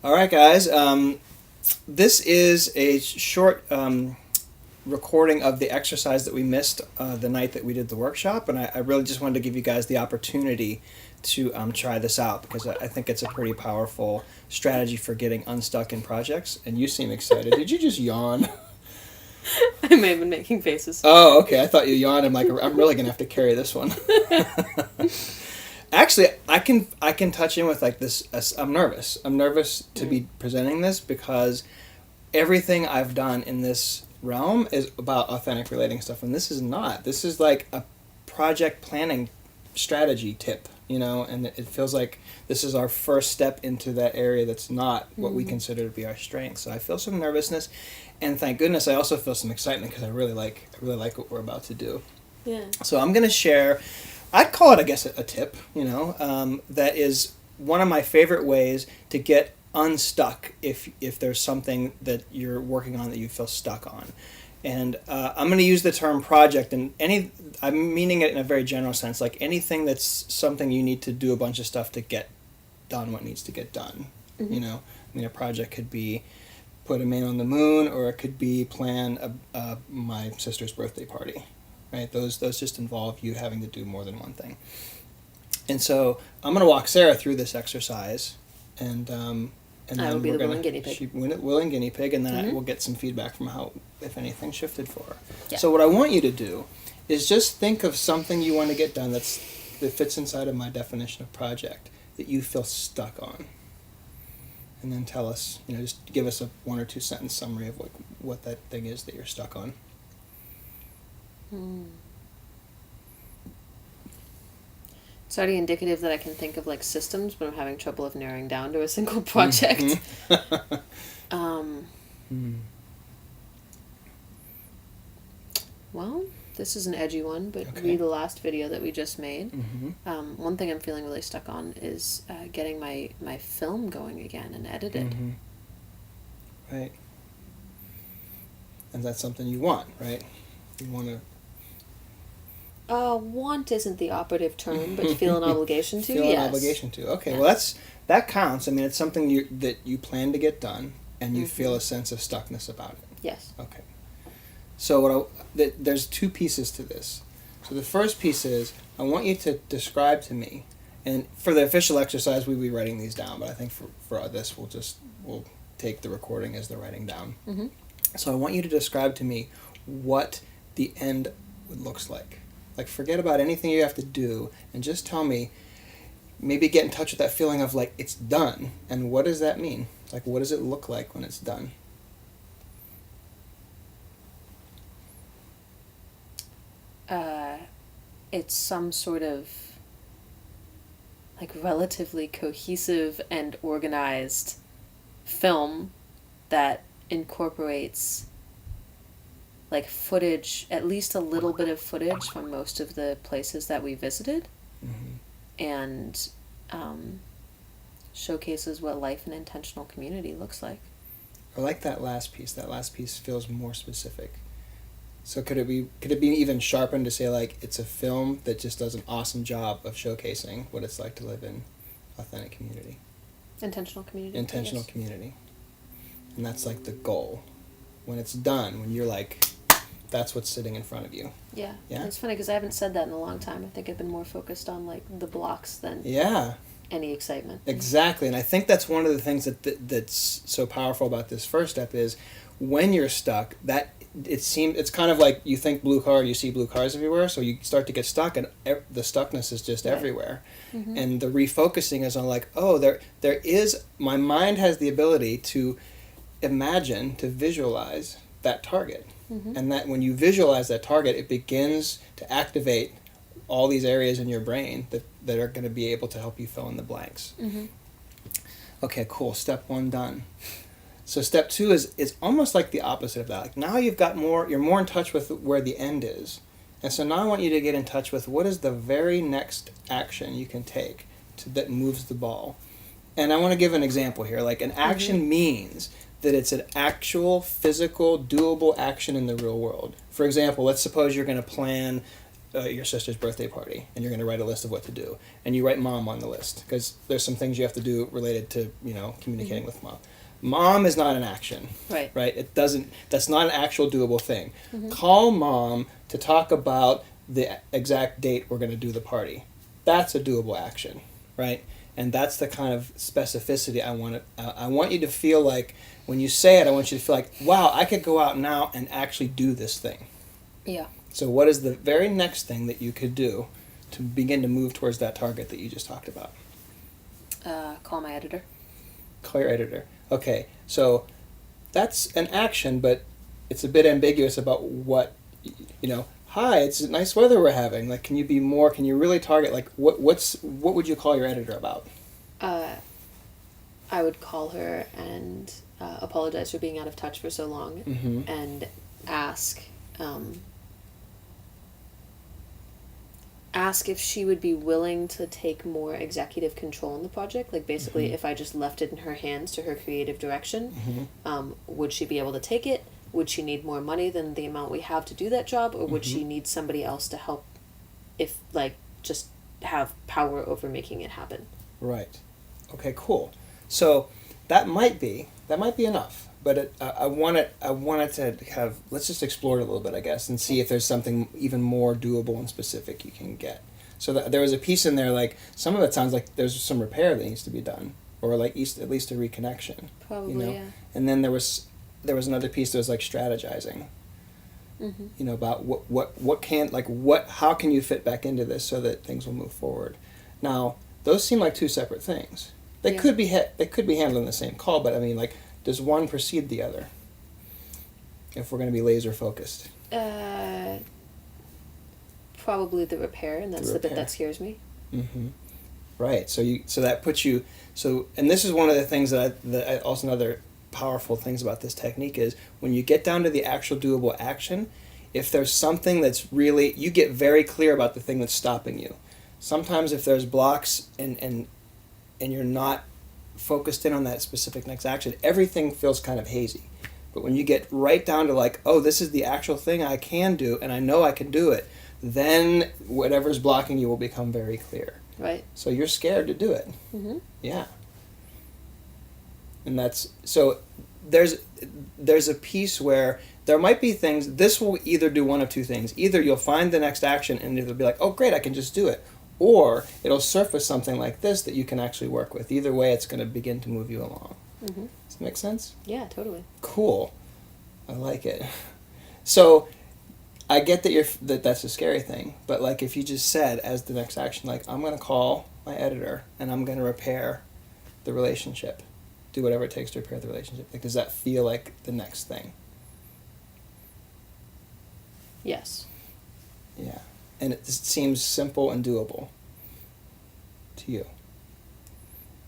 All right, guys. This is a short recording of the exercise that we missed the night that we did the workshop, and I really just wanted to give you guys the opportunity to try this out because I think it's a pretty powerful strategy for getting unstuck in projects. And you seem excited. Did you just yawn? I may have been making faces. Oh, okay. I thought you yawned. I'm like, I'm really gonna have to carry this one. Actually, I can touch in with like this. I'm nervous. I'm nervous to be presenting this because everything I've done in this realm is about authentic relating stuff, and this is not. This is like a project planning strategy tip, and it feels like this is our first step into that area that's not what we consider to be our strength. So I feel some nervousness, and thank goodness I also feel some excitement because I really like what we're about to do. Yeah. So I'm going to share, I'd call it, I guess, a tip, that is one of my favorite ways to get unstuck if there's something that you're working on that you feel stuck on. And I'm going to use the term project, and I'm meaning it in a very general sense, like anything that's something you need to do a bunch of stuff to get done what needs to get done. A project could be put a man on the moon, or it could be plan my sister's birthday party. Right? Those just involve you having to do more than one thing. And so I'm going to walk Sarah through this exercise, and I will be the willing guinea pig. Willing guinea pig, and then we'll get some feedback from how, if anything, shifted for her. Yeah. So what I want you to do is just think of something you want to get done that fits inside of my definition of project that you feel stuck on. And then tell us, just give us a 1 or 2 sentence summary of what that thing is that you're stuck on. It's already indicative that I can think of like systems, but I'm having trouble of narrowing down to a single project. Well, this is an edgy one, but read the last video that we just made. One thing I'm feeling really stuck on is getting my film going again and edited. Right. And that's something you want, right? You want to... Want isn't the operative term, but feel an obligation to. Feel an obligation to. Okay, well that counts. I mean, it's something that you plan to get done, and you feel a sense of stuckness about it. Yes. Okay. So there's 2 pieces to this. So the first piece is I want you to describe to me, and for the official exercise we'll be writing these down, but I think for this we'll take the recording as the writing down. So I want you to describe to me what the end looks like. Like, forget about anything you have to do, and just tell me, maybe get in touch with that feeling of, like, it's done. And what does that mean? Like, what does it look like when it's done? It's some sort of, like, relatively cohesive and organized film that incorporates like footage, at least a little bit of footage from most of the places that we visited, and showcases what life in intentional community looks like. I like that last piece. That last piece feels more specific. So could it be even sharpened to say, like, it's a film that just does an awesome job of showcasing what it's like to live in authentic community. Intentional community. Intentional community. And that's like the goal. When it's done, when you're like, that's what's sitting in front of you. Yeah. Yeah. It's funny because I haven't said that in a long time. I think I've been more focused on like the blocks than any excitement. Exactly. And I think that's one of the things that's so powerful about this first step is when you're stuck, that it's kind of like you think blue car, you see blue cars everywhere, so you start to get stuck, and the stuckness is just everywhere. And the refocusing is on like, oh, there is, my mind has the ability to imagine, to visualize that target. And that when you visualize that target, it begins to activate all these areas in your brain that are going to be able to help you fill in the blanks. Okay, cool. Step 1 done. So step 2 is almost like the opposite of that. Like, now you're more in touch with where the end is. And so now I want you to get in touch with what is the very next action you can take that moves the ball. And I want to give an example here. Like, an action means that it's an actual, physical, doable action in the real world. For example, let's suppose you're going to plan your sister's birthday party, and you're going to write a list of what to do, and you write mom on the list because there's some things you have to do related to communicating with mom. Mom is not an action, right? It doesn't. That's not an actual doable thing. Call mom to talk about the exact date we're going to do the party. That's a doable action, right? And that's the kind of specificity I want. I want you to feel like when you say it, I want you to feel like, wow, I could go out now and actually do this thing. Yeah. So what is the very next thing that you could do to begin to move towards that target that you just talked about? Call my editor. Call your editor. Okay, so that's an action, but it's a bit ambiguous about what, hi, it's nice weather we're having. Like, can you be more, can you really target, like, what would you call your editor about? I would call her and apologize for being out of touch for so long, and ask if she would be willing to take more executive control in the project. Like, basically, if I just left it in her hands to her creative direction, would she be able to take it? Would she need more money than the amount we have to do that job? Or would she need somebody else to help, if, like, just have power over making it happen? Right. Okay, cool. So that might be enough. But I want it to have, let's just explore it a little bit, I guess, and see if there's something even more doable and specific you can get. So there was a piece in there, like, some of it sounds like there's some repair that needs to be done, or like at least a reconnection. Probably, yeah. And then there was another piece that was like strategizing. About how can you fit back into this so that things will move forward. Now, those seem like two separate things. They could be handled in the same call, but I mean, like, does one precede the other? If we're going to be laser focused. Probably the repair, and that's the bit that scares me. Right. So that puts you. So, and this is one of the things that also another powerful things about this technique is when you get down to the actual doable action, if there's something that's really, you get very clear about the thing that's stopping you. Sometimes if there's blocks and you're not focused in on that specific next action, everything feels kind of hazy. But when you get right down to like, oh, this is the actual thing I can do and I know I can do it, then whatever's blocking you will become very clear. Right. So you're scared to do it. Yeah. And so there's a piece where there might be things, this will either do one of two things. Either you'll find the next action and it'll be like, oh great, I can just do it. Or it'll surface something like this that you can actually work with. Either way, it's going to begin to move you along. Does that make sense? Yeah, totally. Cool. I like it. So I get that that's a scary thing, but like if you just said as the next action, like I'm going to call my editor and I'm going to repair the relationship. Do whatever it takes to repair the relationship. Like, does that feel like the next thing? Yes. Yeah. And it seems simple and doable to you.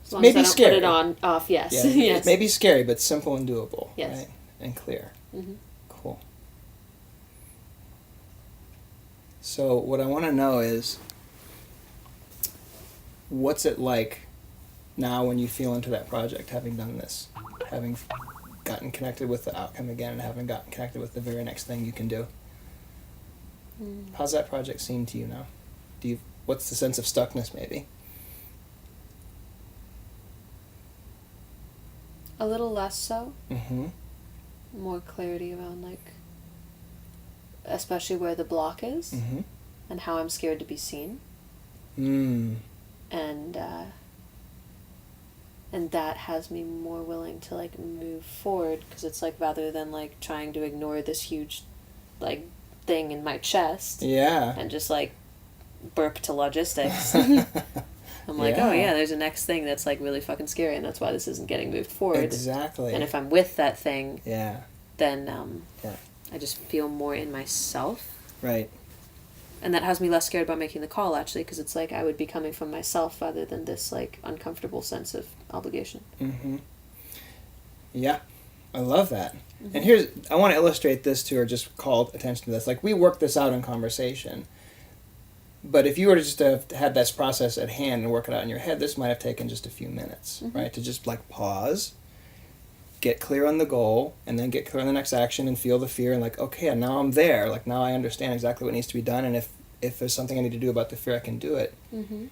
As long maybe as I don't scary. put it on off, yes. Yeah, yes. It may be scary, but simple and doable. Yes. Right? And clear. Cool. So what I want to know is, what's it like now when you feel into that project, having done this, having gotten connected with the outcome again and having gotten connected with the very next thing you can do? How's that project seem to you now? What's the sense of stuckness maybe? A little less so. Mm-hmm. More clarity around, like, especially where the block is and how I'm scared to be seen. And that has me more willing to, like, move forward, because it's like, rather than, like, trying to ignore this huge, like, thing in my chest and just, like, burp to logistics. I'm like, oh yeah, there's a next thing that's, like, really fucking scary, and that's why this isn't getting moved forward. Exactly. And if I'm with that thing, then Yeah. I just feel more in myself. Right. And that has me less scared about making the call, actually, because it's like I would be coming from myself rather than this, like, uncomfortable sense of obligation. Mm-hmm. Yeah, I love that. Mm-hmm. And I want to illustrate this too, or just call attention to this. Like, we worked this out in conversation, but if you were to just have had this process at hand and work it out in your head, this might have taken just a few minutes, right? To just, like, pause, get clear on the goal, and then get clear on the next action and feel the fear and, like, okay, now I'm there. Like, now I understand exactly what needs to be done, and if there's something I need to do about the fear, I can do it. Mm-hmm.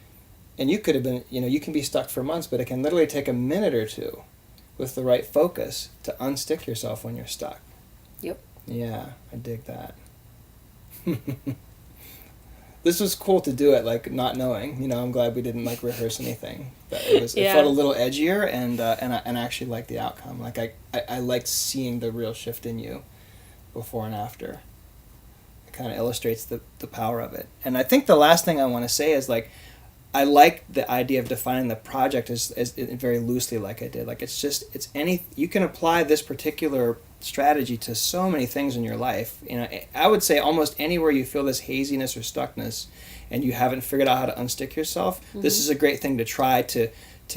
And you could have been, you can be stuck for months, but it can literally take a minute or two with the right focus to unstick yourself when you're stuck. Yep. Yeah, I dig that. This was cool to do it, like, not knowing. I'm glad we didn't, like, rehearse anything. But it felt a little edgier, and I actually liked the outcome. Like, I liked seeing the real shift in you before and after. It kind of illustrates the power of it. And I think the last thing I want to say is, like, I like the idea of defining the project as very loosely, like I did. Like, you can apply this particular strategy to so many things in your life. I would say almost anywhere you feel this haziness or stuckness and you haven't figured out how to unstick yourself, this is a great thing to try to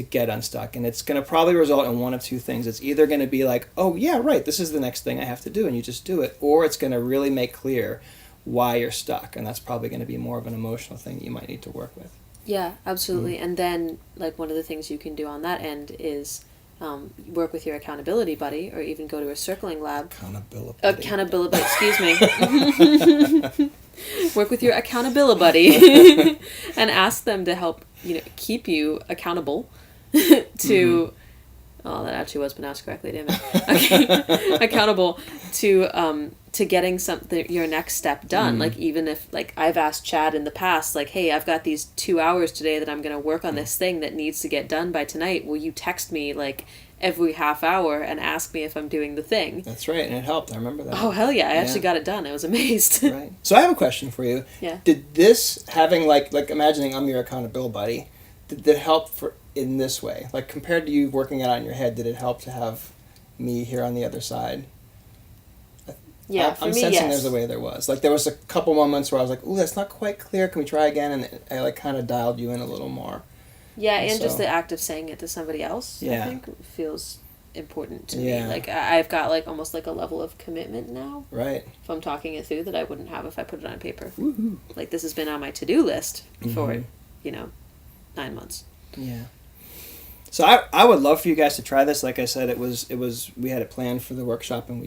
get unstuck. And it's going to probably result in one of two things. It's either going to be like, oh yeah, right, this is the next thing I have to do, and you just do it, or it's going to really make clear why you're stuck, and that's probably going to be more of an emotional thing that you might need to work with. Yeah, absolutely. And then, like, one of the things you can do on that end is work with your accountability buddy, or even go to a circling lab. Accountability, excuse me. Work with your accountability buddy and ask them to help, keep you accountable to... Oh, that actually was pronounced correctly, damn it. Okay. Accountable to getting your next step done. Like, even if, like, I've asked Chad in the past, like, hey, I've got these 2 hours today that I'm going to work on this thing that needs to get done by tonight. Will you text me, like, every half hour and ask me if I'm doing the thing? That's right, and it helped. I remember that. Oh, hell yeah. I actually got it done. I was amazed. Right. So I have a question for you. Yeah. Did this, having, like imagining I'm your accountability buddy, did it help in this way? Like, compared to you working it out in your head, did it help to have me here on the other side? Yeah, I'm sensing there's a way there was. Like, there was a couple moments where I was like, ooh, that's not quite clear. Can we try again? And I, like, kind of dialed you in a little more. Yeah, and just the act of saying it to somebody else, I think, feels important to me. Like, I've got, like, almost like a level of commitment now. Right. If I'm talking it through that I wouldn't have if I put it on paper. Woohoo. Like, this has been on my to-do list for, 9 months. Yeah. So I would love for you guys to try this. Like I said, it was we had it planned for the workshop, and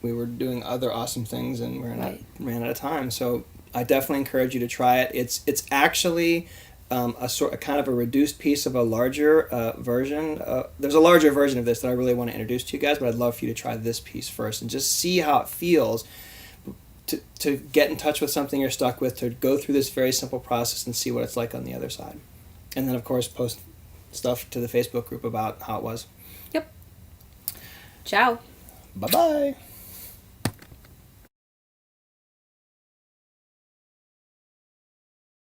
we were doing other awesome things, and ran out of time. So I definitely encourage you to try it. It's actually a kind of a reduced piece of a larger version. There's a larger version of this that I really want to introduce to you guys, but I'd love for you to try this piece first and just see how it feels to get in touch with something you're stuck with, to go through this very simple process and see what it's like on the other side. And then, of course, post stuff to the Facebook group about how it was. Yep. Ciao. Bye-bye.